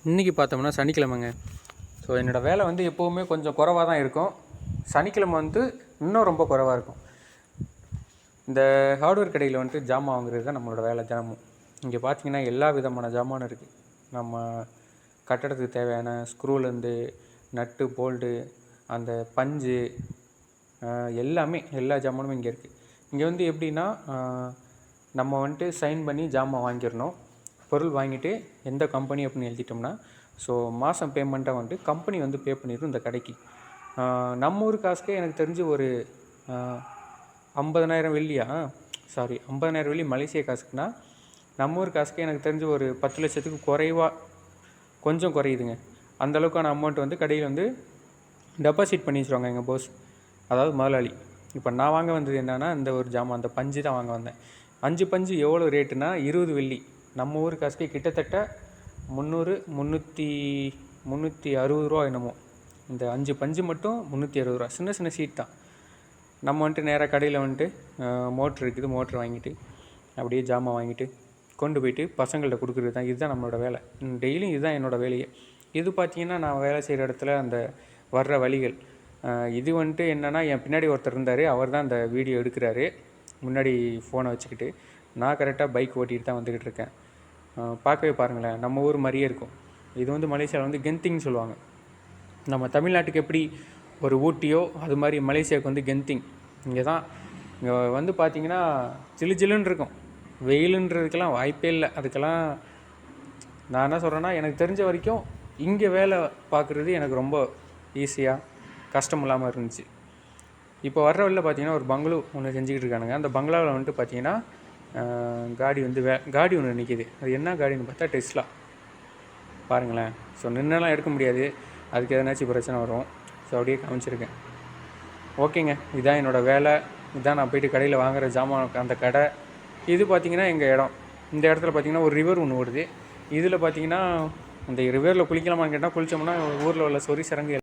இன்றைக்கி பார்த்தோம்னா சனிக்கிழமைங்க. ஸோ என்னோடய வேலை வந்து எப்போவுமே கொஞ்சம் குறைவாக தான் இருக்கும். சனிக்கிழமை வந்து இன்னும் ரொம்ப குறைவாக இருக்கும். இந்த ஹார்ட்வேர் கடையில் வந்துட்டு ஜாமான் வாங்குறது தான் நம்மளோட வேலை தினமும். இங்கே பார்த்திங்கன்னா எல்லா விதமான ஜாமானும் இருக்குது. நம்ம கட்டடத்துக்கு தேவையான ஸ்க்ரூலேருந்து நட்டு போல்டு அந்த பஞ்சு எல்லாமே எல்லா ஜாமானும் இங்கே இருக்குது. இங்கே வந்து எப்படின்னா நம்ம வந்துட்டு சைன் பண்ணி ஜாமான் வாங்கிடணும். பொருள் வாங்கிட்டு எந்த கம்பெனி அப்படின்னு எழுதிட்டோம்னா ஸோ மாதம் பேமெண்ட்டாக வந்துட்டு கம்பெனி வந்து பே பண்ணிடும் இந்த கடைக்கு. நம்ம ஊர் காசுக்கே எனக்கு தெரிஞ்சு ஒரு 50,000 வெள்ளியா 50,000 வெள்ளி மலேசிய காசுக்குன்னா நம்ம ஊர் காசுக்கே எனக்கு தெரிஞ்சு ஒரு 10 லட்சத்துக்கு குறைவாக கொஞ்சம் குறையுதுங்க. அந்தளவுக்கான அமௌண்ட் வந்து கடையில் வந்து டெபாசிட் பண்ணி வச்சுருவாங்க எங்கள் போஸ், அதாவது முதலாளி. இப்போ நான் வாங்க வந்தது என்னென்னா இந்த ஒரு ஜாமான் அந்த பஞ்சு தான் வாங்க வந்தேன். 5 பஞ்சு எவ்வளோ ரேட்டுனா 20 வெள்ளி. நம்ம ஊர் காசுக்கே கிட்டத்தட்ட 360 ரூபா என்னமோ. இந்த 5 பஞ்சு மட்டும் 360 ரூபா. சின்ன சின்ன சீட் தான். நம்ம வந்துட்டு நேராக கடையில் வந்துட்டு மோட்ரு இருக்குது, மோட்ரு வாங்கிட்டு அப்படியே ஜாமான் வாங்கிட்டு கொண்டு போயிட்டு பசங்கள்கிட்ட கொடுக்குறது தான். இதுதான் நம்மளோட வேலை. டெய்லியும் இதுதான் என்னோடய வேலையே. இது பார்த்திங்கன்னா நான் வேலை செய்கிற இடத்துல அந்த வர்ற வழிகள். இது வந்துட்டு என்னென்னா என் பின்னாடி ஒருத்தர் இருந்தார். அவர் தான் அந்த வீடியோ எடுக்கிறாரு முன்னாடி ஃபோனை வச்சுக்கிட்டு. நான் கரெக்டாக பைக் ஓட்டிகிட்டு தான் வந்துக்கிட்டு இருக்கேன். பார்க்கவே பாருங்களேன், நம்ம ஊர் மாதிரியே இருக்கும். இது வந்து மலேசியாவில் வந்து கெந்திங்னு சொல்லுவாங்க. நம்ம தமிழ்நாட்டுக்கு எப்படி ஒரு ஊட்டியோ அது மாதிரி மலேசியாவுக்கு வந்து கெந்திங். இங்கே வந்து பார்த்திங்கன்னா ஜிலுன்னு இருக்கும். வெயிலுன்றதுக்கெல்லாம் வாய்ப்பே இல்லை. அதுக்கெல்லாம் நான் என்ன சொல்கிறேன்னா, எனக்கு தெரிஞ்ச வரைக்கும் இங்கே வேலை பார்க்குறது எனக்கு ரொம்ப ஈஸியாக கஷ்டம் இல்லாமல் இருந்துச்சு. இப்போ வர்ற வழியில் பார்த்திங்கன்னா ஒரு பங்களூ ஒன்று செஞ்சுக்கிட்டு இருக்கானுங்க. அந்த பங்களாவில் வந்துட்டு பார்த்திங்கன்னா காடி ஒன்று நிற்கிது. அது என்ன காடின்னு பார்த்தா டெஸ்லா. பாருங்களேன். ஸோ நின்னெல்லாம் எடுக்க முடியாது, அதுக்கு எதனாச்சும் பிரச்சனை வரும். ஸோ அப்படியே காமிச்சிருக்கேன். ஓகேங்க, இதுதான் என்னோடய வேலை. இதுதான் நான் போய்ட்டு கடையில் வாங்குகிற ஜாமான் அந்த கடை. இது பார்த்திங்கன்னா எங்கள் இடம். இந்த இடத்துல பார்த்திங்கன்னா ஒரு ரிவர் ஒன்று ஓடுது. இதில் பார்த்திங்கன்னா இந்த ரிவரில் குளிக்கலாமான்னு கேட்டால் குளித்தோம்னா ஊரில் உள்ள சொறி சரங்கு